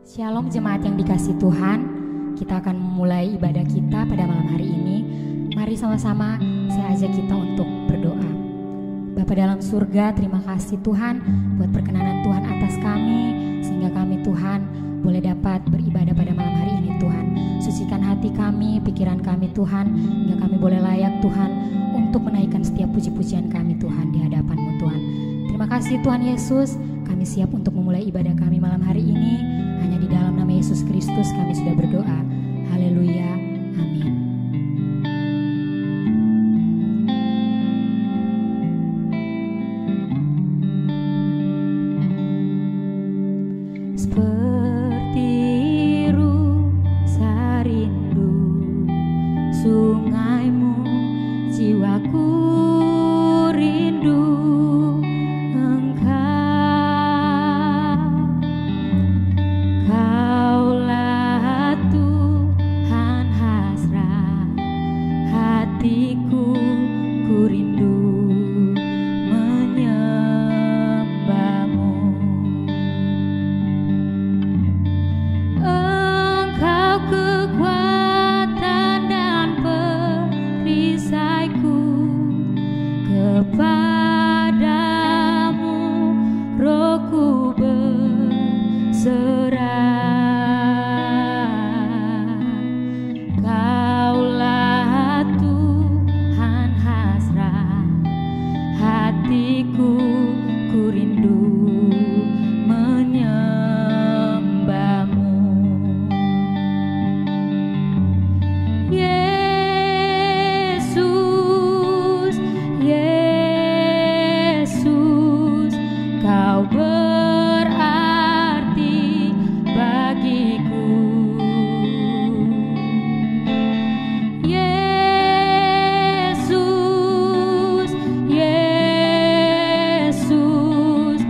Shalom jemaat yang dikasih Tuhan, kita akan memulai ibadah kita pada malam hari ini. Mari sama-sama saya ajak kita untuk berdoa. Bapa dalam surga, terima kasih Tuhan buat perkenanan Tuhan atas kami, sehingga kami Tuhan boleh dapat beribadah pada malam hari ini Tuhan. Sucikan hati kami, pikiran kami Tuhan, hingga kami boleh layak Tuhan untuk menaikkan setiap puji-pujian kami Tuhan di hadapan-Mu Tuhan. Terima kasih Tuhan Yesus, kami siap untuk memulai ibadah kami malam hari ini. Hanya di dalam nama Yesus Kristus kami sudah berdoa. Haleluya. Amin. Seperti rusa rindu sungaimu, jiwaku rindu segalanya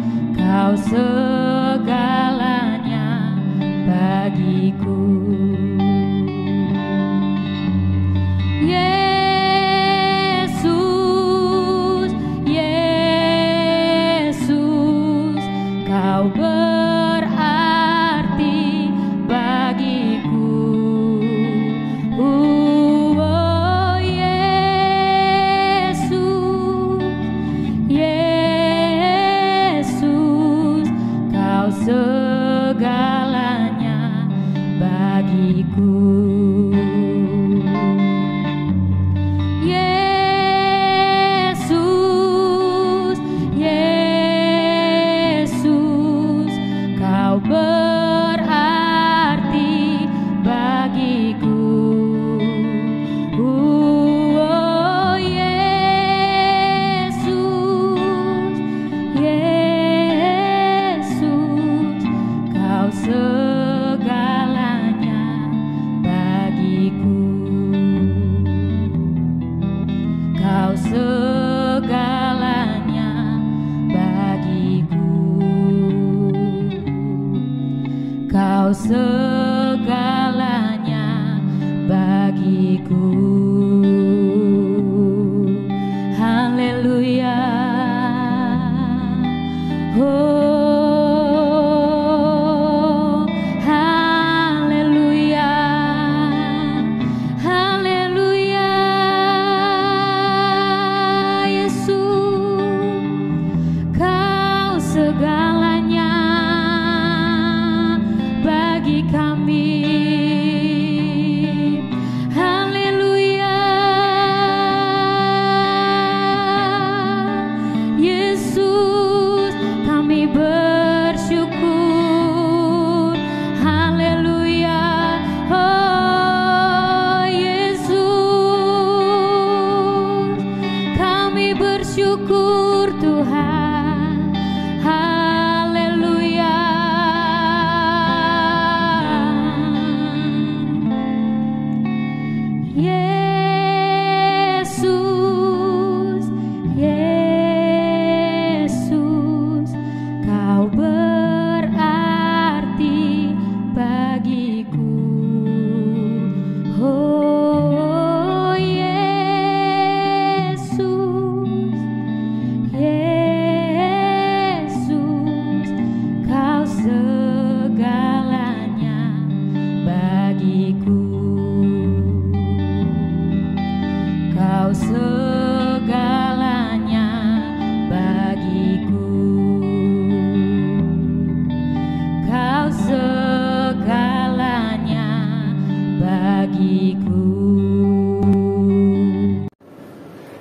bagiku.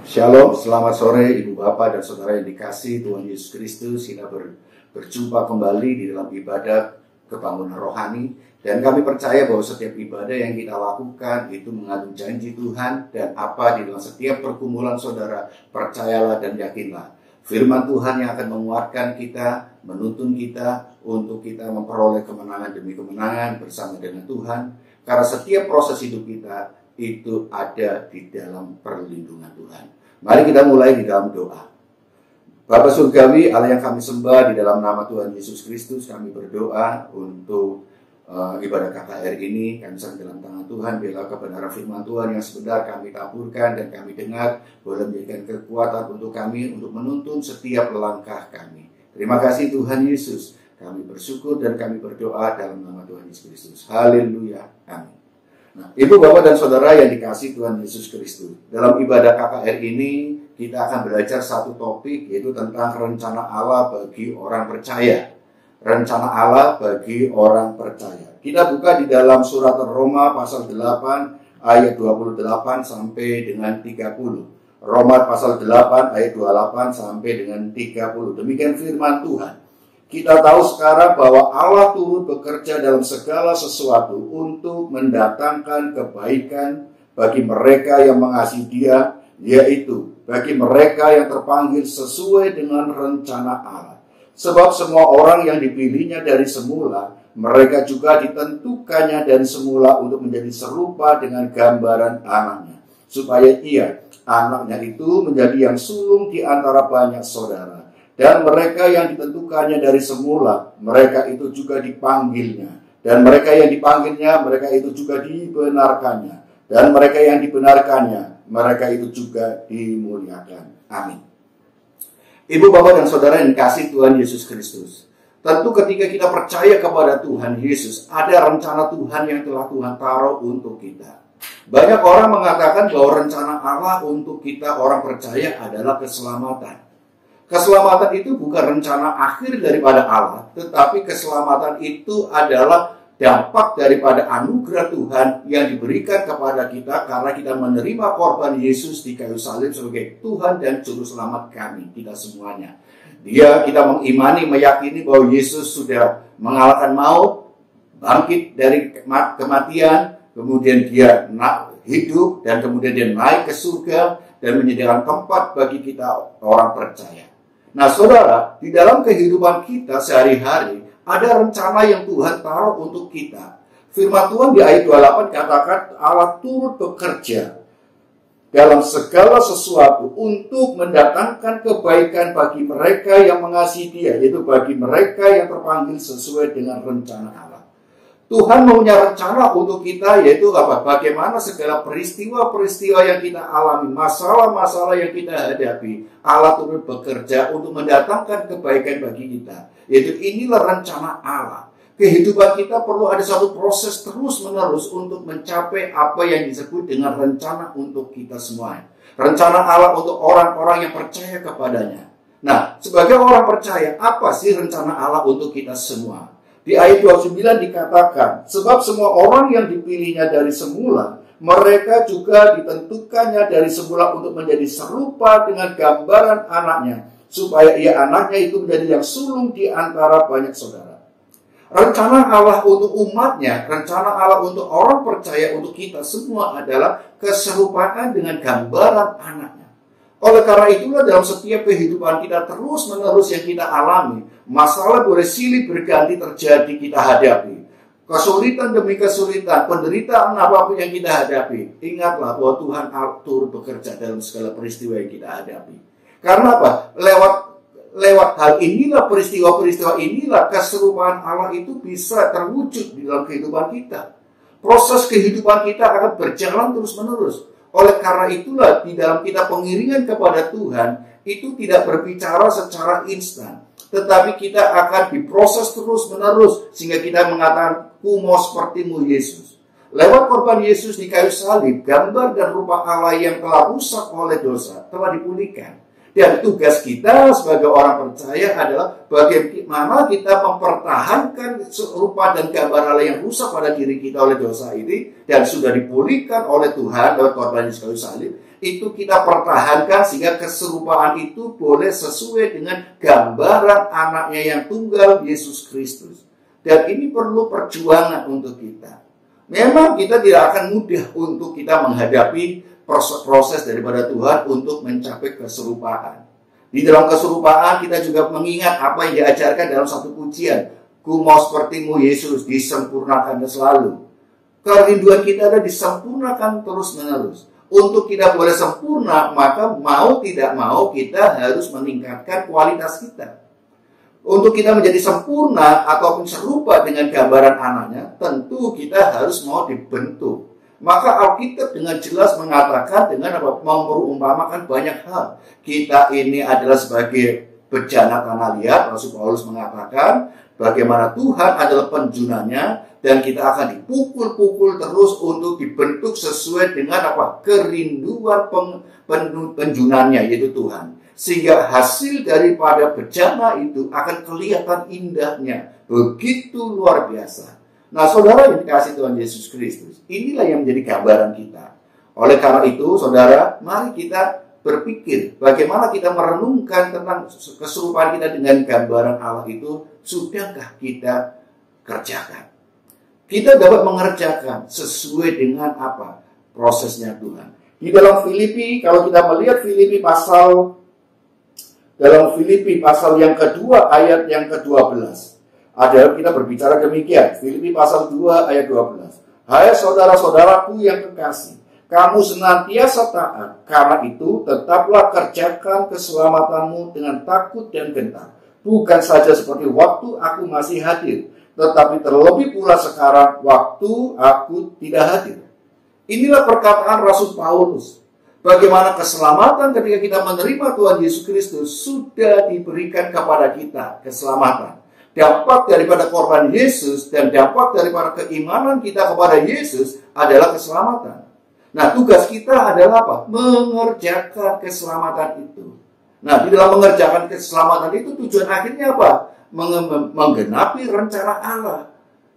Shalom, selamat sore Ibu Bapak dan Saudara yang dikasihi Tuhan Yesus Kristus. Kita berjumpa kembali di dalam ibadah kebangunan rohani. Dan kami percaya bahwa setiap ibadah yang kita lakukan itu mengandung janji Tuhan. Dan apa di dalam setiap pergumulan saudara, percayalah dan yakinlah. Firman Tuhan yang akan menguatkan kita, menuntun kita untuk kita memperoleh kemenangan demi kemenangan bersama dengan Tuhan. Karena setiap proses hidup kita itu ada di dalam perlindungan Tuhan. Mari kita mulai di dalam doa. Bapa Surgawi, Allah yang kami sembah, di dalam nama Tuhan Yesus Kristus kami berdoa untuk ibadah KKR ini. Kami serahkan dalam tangan Tuhan, biarlah kebenaran firman Tuhan yang sebenar kami taburkan dan kami dengar, boleh menjadikan kekuatan untuk kami untuk menuntun setiap langkah kami. Terima kasih Tuhan Yesus, kami bersyukur dan kami berdoa dalam nama Tuhan Yesus Kristus. Haleluya, amin. Nah, Ibu, Bapak, dan Saudara yang dikasihi Tuhan Yesus Kristus, dalam ibadah KKR ini kita akan belajar satu topik, yaitu tentang rencana Allah bagi orang percaya. Rencana Allah bagi orang percaya. Kita buka di dalam surat Roma pasal 8 ayat 28 sampai dengan 30. Roma pasal 8 ayat 28 sampai dengan 30. Demikian firman Tuhan. Kita tahu sekarang bahwa Allah turut bekerja dalam segala sesuatu untuk mendatangkan kebaikan bagi mereka yang mengasihi Dia, yaitu bagi mereka yang terpanggil sesuai dengan rencana Allah. Sebab semua orang yang dipilihnya dari semula, mereka juga ditentukannya dari semula untuk menjadi serupa dengan gambaran anaknya. Supaya ia, anaknya itu, menjadi yang sulung di antara banyak saudara. Dan mereka yang ditentukannya dari semula, mereka itu juga dipanggilnya. Dan mereka yang dipanggilnya, mereka itu juga dibenarkannya. Dan mereka yang dibenarkannya, mereka itu juga dimuliakan. Amin. Ibu, Bapak, dan Saudara yang dikasihi Tuhan Yesus Kristus. Tentu ketika kita percaya kepada Tuhan Yesus, ada rencana Tuhan yang telah Tuhan taruh untuk kita. Banyak orang mengatakan bahwa rencana Allah untuk kita orang percaya adalah keselamatan. Keselamatan itu bukan rencana akhir daripada Allah, tetapi keselamatan itu adalah dampak daripada anugerah Tuhan yang diberikan kepada kita karena kita menerima korban Yesus di kayu salib sebagai Tuhan dan Juru Selamat kami, kita semuanya. Kita mengimani, meyakini bahwa Yesus sudah mengalahkan maut, bangkit dari kematian, kemudian Dia hidup, dan kemudian Dia naik ke surga dan menyediakan tempat bagi kita orang percaya. Nah, saudara, di dalam kehidupan kita sehari-hari, ada rencana yang Tuhan taruh untuk kita. Firman Tuhan di ayat 28 katakan Allah turut bekerja dalam segala sesuatu untuk mendatangkan kebaikan bagi mereka yang mengasihi Dia, yaitu bagi mereka yang terpanggil sesuai dengan rencana Allah. Tuhan punya rencana untuk kita, yaitu apa? Bagaimana segala peristiwa-peristiwa yang kita alami, masalah-masalah yang kita hadapi, Allah turut bekerja untuk mendatangkan kebaikan bagi kita. Yaitu inilah rencana Allah. Kehidupan kita perlu ada satu proses terus-menerus untuk mencapai apa yang disebut dengan rencana untuk kita semua. Rencana Allah untuk orang-orang yang percaya kepadanya. Nah, sebagai orang percaya, apa sih rencana Allah untuk kita semua? Di ayat 29 dikatakan, sebab semua orang yang dipilihnya dari semula, mereka juga ditentukannya dari semula untuk menjadi serupa dengan gambaran anaknya, supaya ia anaknya itu menjadi yang sulung di antara banyak saudara. Rencana Allah untuk umatnya, rencana Allah untuk orang percaya, untuk kita semua adalah keserupaan dengan gambaran anaknya. Oleh karena itulah dalam setiap kehidupan kita terus-menerus yang kita alami, masalah boleh silih berganti terjadi kita hadapi. Kesulitan demi kesulitan, penderitaan apapun yang kita hadapi, ingatlah bahwa Tuhan turut bekerja dalam segala peristiwa yang kita hadapi. Karena apa? Lewat hal inilah, peristiwa-peristiwa inilah keserupaan Allah itu bisa terwujud di dalam kehidupan kita. Proses kehidupan kita akan berjalan terus-menerus. Oleh karena itulah di dalam kita pengiringan kepada Tuhan itu tidak berbicara secara instan, tetapi kita akan diproses terus-menerus sehingga kita mengatakan, "Ku mau sepertimu Yesus." Lewat korban Yesus di kayu salib, gambar dan rupa Allah yang telah rusak oleh dosa telah dipulihkan. Dan tugas kita sebagai orang percaya adalah bagaimana kita mempertahankan serupa dan gambar Allah yang rusak pada diri kita oleh dosa ini dan sudah dipulihkan oleh Tuhan lewat korban Yesus kayu salib. Itu kita pertahankan sehingga keserupaan itu boleh sesuai dengan gambaran anaknya yang tunggal, Yesus Kristus. Dan ini perlu perjuangan untuk kita. Memang kita tidak akan mudah untuk kita menghadapi proses daripada Tuhan untuk mencapai keserupaan. Di dalam keserupaan kita juga mengingat apa yang diajarkan dalam satu pujian. Ku mau sepertimu Yesus, disempurnakan selalu. Kerinduan kita ada disempurnakan terus menerus. Untuk kita boleh sempurna, maka mau tidak mau kita harus meningkatkan kualitas kita. Untuk kita menjadi sempurna ataupun serupa dengan gambaran anaknya, tentu kita harus mau dibentuk. Maka Alkitab dengan jelas mengatakan dengan apa? Memperumpamakan banyak hal. Kita ini adalah sebagai bejana tanah liat. Rasul Paulus mengatakan bagaimana Tuhan adalah penjunanya dan kita akan dipukul-pukul terus untuk dibentuk sesuai dengan apa? Kerinduan penjunannya, yaitu Tuhan. Sehingga hasil daripada bejana itu akan kelihatan indahnya. Begitu luar biasa. Nah, saudara yang dikasihi Tuhan Yesus Kristus, inilah yang menjadi gambaran kita. Oleh karena itu, saudara, mari kita berpikir bagaimana kita merenungkan tentang keserupaan kita dengan gambaran Allah itu, sudahkah kita kerjakan? Kita dapat mengerjakan sesuai dengan apa? Prosesnya Tuhan. Di dalam Filipi, kalau kita melihat Filipi pasal yang kedua ayat yang ke-12. Ada kita berbicara demikian. Filipi pasal 2 ayat 12. Hai saudara-saudaraku yang kekasih, kamu senantiasa taat. Karena itu tetaplah kerjakan keselamatanmu dengan takut dan gentar. Bukan saja seperti waktu aku masih hadir, tetapi terlebih pula sekarang waktu aku tidak hadir. Inilah perkataan Rasul Paulus. Bagaimana keselamatan ketika kita menerima Tuhan Yesus Kristus sudah diberikan kepada kita keselamatan. Dampak daripada korban Yesus dan dampak daripada keimanan kita kepada Yesus adalah keselamatan. Nah, tugas kita adalah apa? Mengerjakan keselamatan itu. Nah, di dalam mengerjakan keselamatan itu tujuan akhirnya apa? Menggenapi rencana Allah.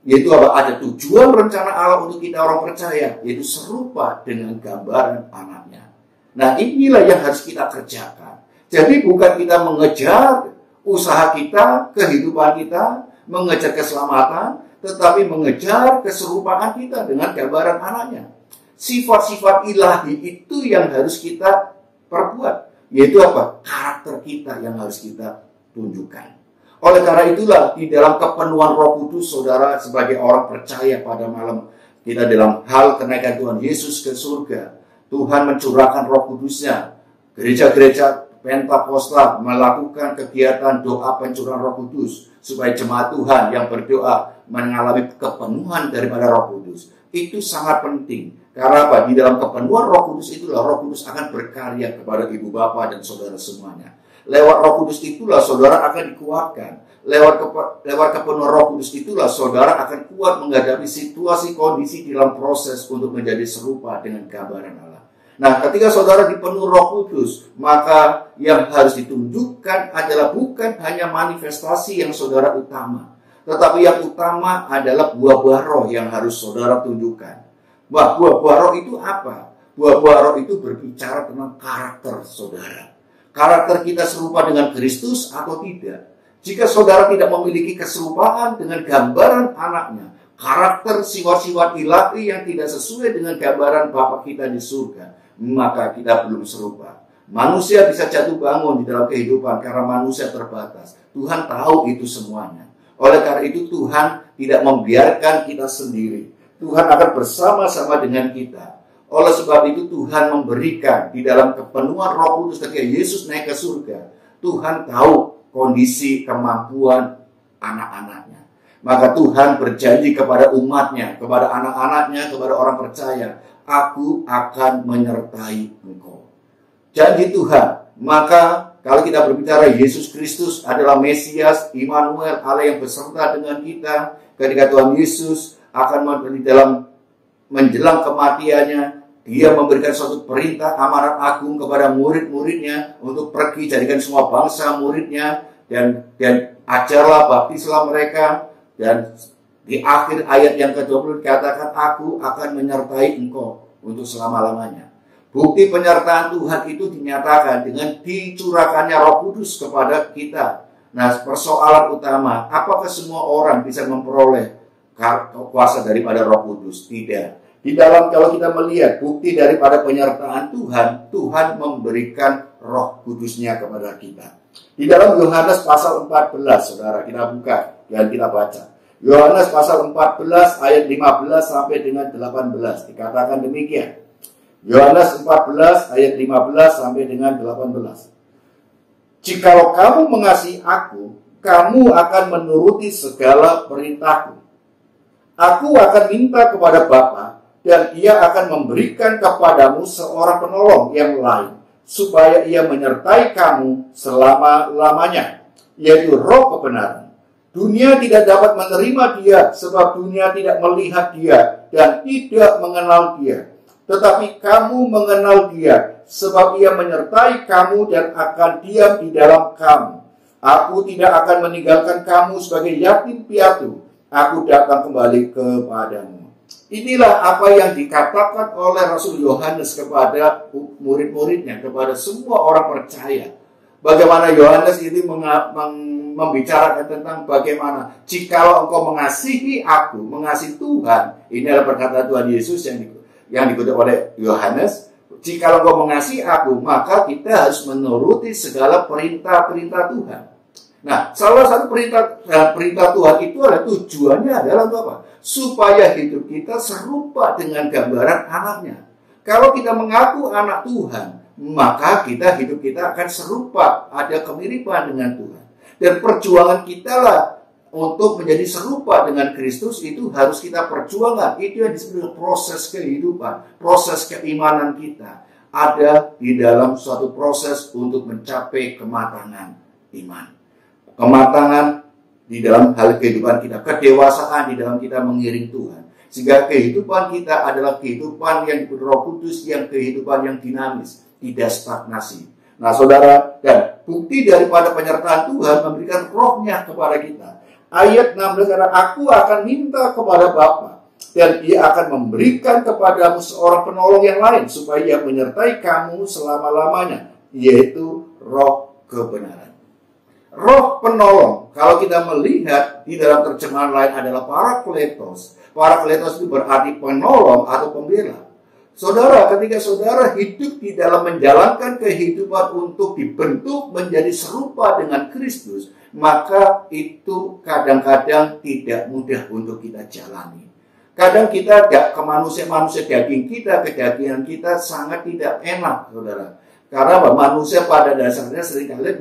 Yaitu apa? Ada tujuan rencana Allah untuk kita orang percaya, yaitu serupa dengan gambaran anaknya. Nah, inilah yang harus kita kerjakan. Jadi bukan kita mengejar usaha kita, kehidupan kita, mengejar keselamatan, tetapi mengejar keserupaan kita dengan gambaran anaknya. Sifat-sifat ilahi itu yang harus kita perbuat. Yaitu apa? Karakter kita yang harus kita tunjukkan. Oleh karena itulah, di dalam kepenuhan Roh Kudus, saudara sebagai orang percaya pada malam kita dalam hal kenaikan Tuhan Yesus ke surga, Tuhan mencurahkan Roh Kudusnya. Gereja-gereja Pentakosta melakukan kegiatan doa pencurahan Roh Kudus supaya jemaat Tuhan yang berdoa mengalami kepenuhan daripada Roh Kudus. Itu sangat penting. Karena apa? Di dalam kepenuhan Roh Kudus itulah Roh Kudus akan berkarya kepada ibu bapa dan saudara semuanya. Lewat Roh Kudus itulah saudara akan dikuatkan. Lewat kepenuhan Roh Kudus itulah saudara akan kuat menghadapi situasi kondisi dalam proses untuk menjadi serupa dengan gambaran Allah. Nah, ketika saudara dipenuhi Roh Kudus, maka yang harus ditunjukkan adalah bukan hanya manifestasi yang saudara utama, tetapi yang utama adalah buah-buah roh yang harus saudara tunjukkan. Buah-buah roh itu apa? Buah-buah roh itu berbicara tentang karakter saudara. Karakter kita serupa dengan Kristus atau tidak? Jika saudara tidak memiliki keserupaan dengan gambaran anaknya, karakter sifat-sifat ilahi yang tidak sesuai dengan gambaran Bapa kita di surga, maka kita belum serupa. Manusia bisa jatuh bangun di dalam kehidupan karena manusia terbatas. Tuhan tahu itu semuanya. Oleh karena itu Tuhan tidak membiarkan kita sendiri. Tuhan akan bersama-sama dengan kita. Oleh sebab itu Tuhan memberikan di dalam kepenuhan Roh Kudus ketika Yesus naik ke surga. Tuhan tahu kondisi kemampuan anak-anaknya. Maka Tuhan berjanji kepada umatnya, kepada anak-anaknya, kepada orang percaya, aku akan menyertai engkau. Janji Tuhan. Maka kalau kita berbicara Yesus Kristus adalah Mesias, Immanuel, Allah yang beserta dengan kita, ketika Tuhan Yesus akan di dalam menjelang kematiannya, Dia memberikan suatu perintah amanat agung kepada murid-muridnya untuk pergi jadikan semua bangsa muridnya dan ajarlah, baptislah mereka. Dan di akhir ayat yang ke-20 dikatakan, aku akan menyertai engkau untuk selama-lamanya. Bukti penyertaan Tuhan itu dinyatakan dengan dicurahkannya Roh Kudus kepada kita. Nah, persoalan utama, apakah semua orang bisa memperoleh kuasa daripada Roh Kudus? Tidak. Di dalam, kalau kita melihat bukti daripada penyertaan Tuhan, Tuhan memberikan Roh Kudusnya kepada kita. Di dalam Yohanes pasal 14, saudara, kita buka dan kita baca. Yohanes pasal 14 ayat 15 sampai dengan 18 dikatakan demikian. Yohanes 14 ayat 15 sampai dengan 18. Jikalau kamu mengasihi aku, kamu akan menuruti segala perintahku. Aku akan minta kepada Bapa, dan ia akan memberikan kepadamu seorang penolong yang lain, supaya ia menyertai kamu selama-lamanya, yaitu Roh kebenaran. Dunia tidak dapat menerima dia, sebab dunia tidak melihat dia dan tidak mengenal dia. Tetapi kamu mengenal dia, sebab ia menyertai kamu dan akan diam di dalam kamu. Aku tidak akan meninggalkan kamu sebagai yatim piatu. Aku datang kembali kepadamu. Inilah apa yang dikatakan oleh Rasul Yohanes kepada murid-muridnya, kepada semua orang percaya. Bagaimana Yohanes ini membicarakan tentang bagaimana jikalau engkau mengasihi aku, mengasihi Tuhan. Ini adalah perkataan Tuhan Yesus yang dikutip oleh Yohanes. Jikalau engkau mengasihi aku, maka kita harus menuruti segala perintah-perintah Tuhan. Nah, salah satu perintah Tuhan itu adalah tujuannya adalah untuk apa? Supaya hidup kita serupa dengan gambaran anaknya. Kalau kita mengaku anak Tuhan, maka hidup kita akan serupa, ada kemiripan dengan Tuhan. Dan perjuangan kita lah untuk menjadi serupa dengan Kristus itu harus kita perjuangkan. Itu yang disebut proses kehidupan, proses keimanan kita. Ada di dalam suatu proses untuk mencapai kematangan iman. Kematangan di dalam hal kehidupan kita, kedewasaan di dalam kita mengiring Tuhan, sehingga kehidupan kita adalah kehidupan yang dipenuhi Roh Kudus, yang kehidupan yang dinamis, tidak stagnasi. Nah, saudara, dan bukti daripada penyertaan Tuhan memberikan Roh-Nya kepada kita. Ayat 16, karena aku akan minta kepada Bapa, dan ia akan memberikan kepadamu seorang penolong yang lain, supaya ia menyertai kamu selama-lamanya, yaitu Roh kebenaran. Roh penolong, kalau kita melihat di dalam terjemahan lain adalah Parakletos. Parakletos itu berarti penolong atau pembela. Saudara, ketika saudara hidup di dalam menjalankan kehidupan untuk dibentuk menjadi serupa dengan Kristus, maka itu kadang-kadang tidak mudah untuk kita jalani. Kadang kita ke manusia daging kita, kedagingan kita sangat tidak enak, saudara. Karena manusia pada dasarnya seringkali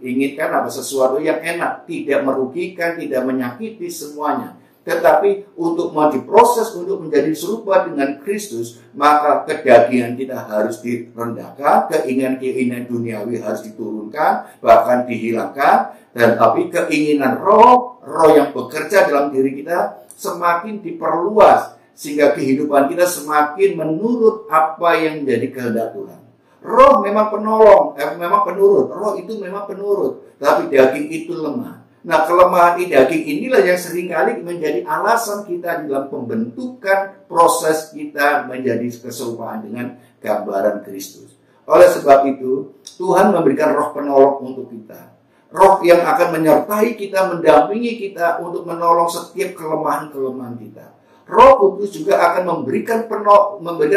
menginginkan sesuatu yang enak, tidak merugikan, tidak menyakiti semuanya. Tetapi untuk mau diproses untuk menjadi serupa dengan Kristus, maka kedagingan kita harus direndahkan, keinginan-keinginan duniawi harus diturunkan, bahkan dihilangkan. Dan tapi keinginan roh yang bekerja dalam diri kita semakin diperluas, sehingga kehidupan kita semakin menurut apa yang menjadi kehendak Tuhan. Roh memang penolong, memang penurut. Roh itu memang penurut, tapi daging itu lemah. Nah, kelemahan di daging inilah yang seringkali menjadi alasan kita dalam pembentukan proses kita menjadi keserupaan dengan gambaran Kristus. Oleh sebab itu, Tuhan memberikan roh penolong untuk kita. Roh yang akan menyertai kita, mendampingi kita untuk menolong setiap kelemahan-kelemahan kita. Roh Kudus juga akan memberikan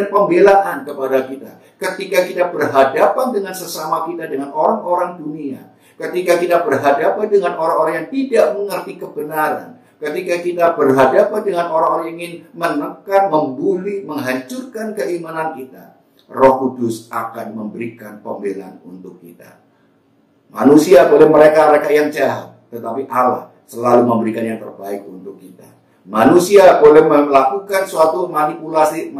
pembelaan kepada kita. Ketika kita berhadapan dengan sesama kita, dengan orang-orang dunia. Ketika kita berhadapan dengan orang-orang yang tidak mengerti kebenaran. Ketika kita berhadapan dengan orang-orang yang ingin menekan, membuli, menghancurkan keimanan kita. Roh Kudus akan memberikan pembelaan untuk kita. Manusia boleh mereka yang jahat, tetapi Allah selalu memberikan yang terbaik untuk kita. Manusia boleh melakukan suatu manipulasi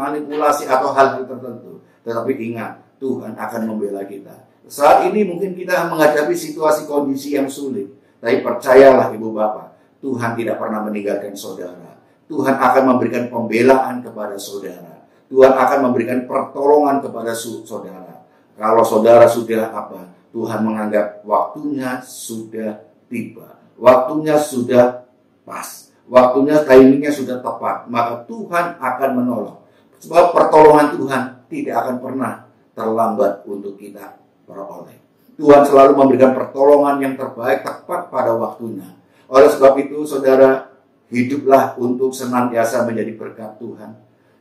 atau hal-hal tertentu. Tetapi ingat, Tuhan akan membela kita. Saat ini mungkin kita menghadapi situasi kondisi yang sulit. Tapi percayalah Ibu Bapak, Tuhan tidak pernah meninggalkan saudara. Tuhan akan memberikan pembelaan kepada saudara. Tuhan akan memberikan pertolongan kepada saudara. Kalau saudara sudah Tuhan menganggap waktunya sudah tiba, waktunya sudah pas, waktunya timingnya sudah tepat, maka Tuhan akan menolong. Sebab pertolongan Tuhan tidak akan pernah terlambat untuk kita peroleh. Tuhan selalu memberikan pertolongan yang terbaik tepat pada waktunya. Oleh sebab itu, saudara, hiduplah untuk senantiasa menjadi berkat Tuhan.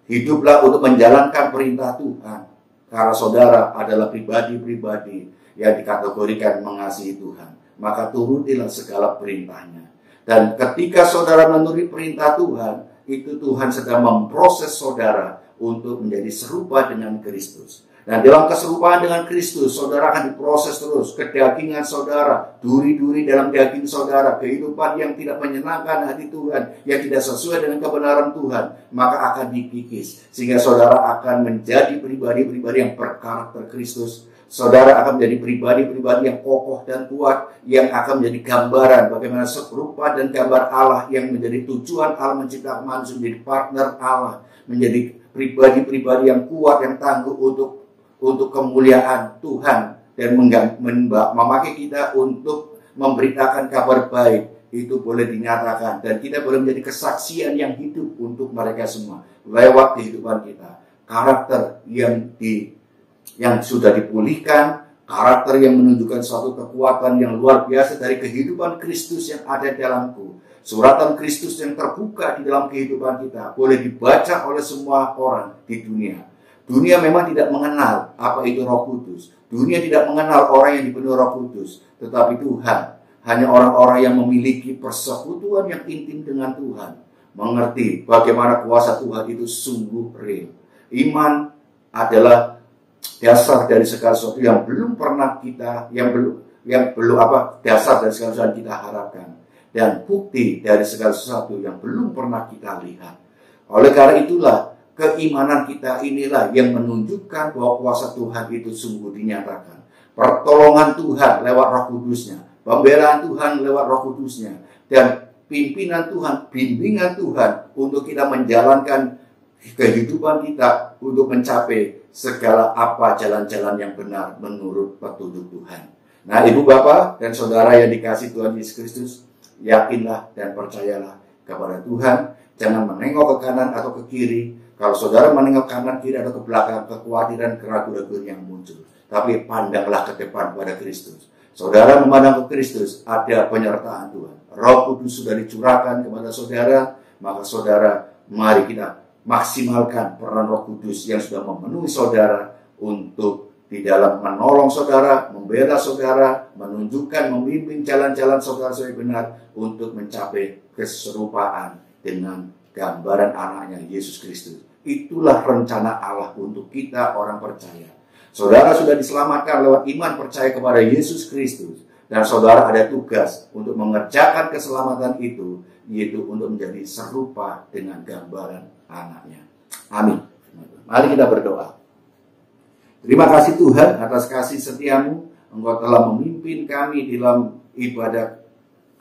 Hiduplah untuk menjalankan perintah Tuhan. Karena saudara adalah pribadi-pribadi yang dikategorikan mengasihi Tuhan, maka turutilah segala perintahnya. Dan ketika saudara menuruti perintah Tuhan, itu Tuhan sedang memproses saudara untuk menjadi serupa dengan Kristus. Dan dalam keserupaan dengan Kristus, saudara akan diproses terus. Kedagingan saudara, duri-duri dalam daging saudara, kehidupan yang tidak menyenangkan hati Tuhan, yang tidak sesuai dengan kebenaran Tuhan, maka akan dikikis. Sehingga saudara akan menjadi pribadi-pribadi yang berkarakter Kristus. Saudara akan menjadi pribadi-pribadi yang kokoh dan kuat, yang akan menjadi gambaran bagaimana serupa dan gambar Allah, yang menjadi tujuan Allah menciptakan manusia menjadi partner Allah, menjadi pribadi-pribadi yang kuat, yang tangguh untuk kemuliaan Tuhan, dan memakai kita untuk memberitakan kabar baik. Itu boleh dinyatakan, dan kita boleh menjadi kesaksian yang hidup untuk mereka semua lewat kehidupan kita. Karakter yang sudah dipulihkan, karakter yang menunjukkan suatu kekuatan yang luar biasa dari kehidupan Kristus yang ada dalamku. Suratan Kristus yang terbuka di dalam kehidupan kita boleh dibaca oleh semua orang di dunia. Dunia memang tidak mengenal apa itu Roh Kudus. Dunia tidak mengenal orang yang dipenuhi Roh Kudus. Tetapi Tuhan, hanya orang-orang yang memiliki persekutuan yang intim dengan Tuhan, mengerti bagaimana kuasa Tuhan itu sungguh real. Iman adalah dasar dari segala sesuatu yang belum pernah kita, dasar dari segala sesuatu yang kita harapkan, dan bukti dari segala sesuatu yang belum pernah kita lihat. Oleh karena itulah, keimanan kita inilah yang menunjukkan bahwa kuasa Tuhan itu sungguh dinyatakan. Pertolongan Tuhan lewat Roh Kudusnya, pembelaan Tuhan lewat Roh Kudusnya, dan pimpinan Tuhan, bimbingan Tuhan untuk kita menjalankan kehidupan kita untuk mencapai segala jalan-jalan yang benar menurut petunjuk Tuhan. Nah, ibu bapak dan saudara yang dikasihi Tuhan Yesus Kristus, yakinlah dan percayalah kepada Tuhan. Jangan menengok ke kanan atau ke kiri. Kalau saudara menengok kanan, kiri, atau ke belakang, kekhawatiran, keraguan-keraguan yang muncul. Tapi pandanglah ke depan pada Kristus. Saudara memandang ke Kristus, ada penyertaan Tuhan. Roh Kudus sudah dicurahkan kepada saudara, maka saudara, mari kita maksimalkan peran Roh Kudus yang sudah memenuhi saudara untuk di dalam menolong saudara, membela saudara, menunjukkan, membimbing jalan-jalan saudara-saudara benar untuk mencapai keserupaan dengan gambaran anaknya Yesus Kristus. Itulah rencana Allah untuk kita orang percaya. Saudara sudah diselamatkan lewat iman percaya kepada Yesus Kristus. Dan saudara ada tugas untuk mengerjakan keselamatan itu, yaitu untuk menjadi serupa dengan gambaran anaknya. Amin. Mari kita berdoa. Terima kasih Tuhan atas kasih setiamu. Engkau telah memimpin kami dalam ibadah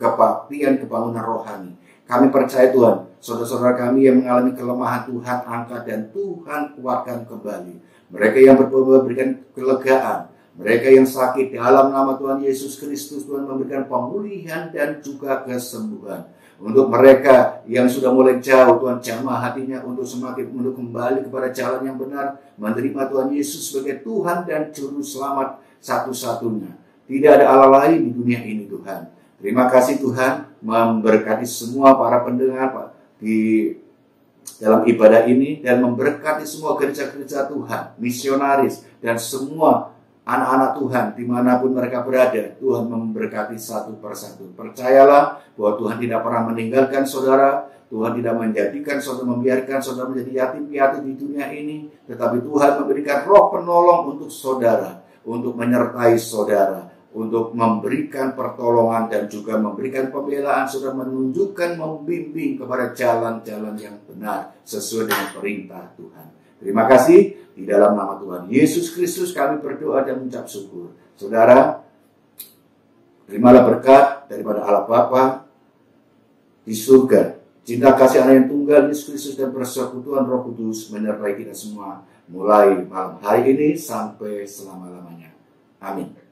kebaktian kebangunan rohani. Kami percaya Tuhan, saudara-saudara kami yang mengalami kelemahan, Tuhan angkat dan Tuhan kuatkan kembali. Mereka yang berdoa berikan kelegaan. Mereka yang sakit dalam nama Tuhan Yesus Kristus, Tuhan memberikan pemulihan dan juga kesembuhan. Untuk mereka yang sudah mulai jauh, Tuhan jamah hatinya untuk semakin untuk kembali kepada jalan yang benar, menerima Tuhan Yesus sebagai Tuhan dan Juru Selamat satu-satunya. Tidak ada Allah lain di dunia ini, Tuhan. Terima kasih Tuhan, memberkati semua para pendengar di dalam ibadah ini, dan memberkati semua gereja-gereja Tuhan, misionaris, dan semua anak-anak Tuhan dimanapun mereka berada. Tuhan memberkati satu persatu. Percayalah bahwa Tuhan tidak pernah meninggalkan saudara. Tuhan tidak menjadikan saudara, membiarkan saudara menjadi yatim piatu di dunia ini. Tetapi Tuhan memberikan roh penolong untuk saudara, untuk menyertai saudara, untuk memberikan pertolongan dan juga memberikan pembelaan, sudah menunjukkan, membimbing kepada jalan-jalan yang benar sesuai dengan perintah Tuhan. Terima kasih. Di dalam nama Tuhan Yesus Kristus kami berdoa dan mengucap syukur. Saudara, terimalah berkat daripada Allah Bapa di surga. cinta kasih anak yang tunggal Yesus Kristus dan persekutuan Roh Kudus menyertai kita semua mulai malam hari ini sampai selama-lamanya. Amin.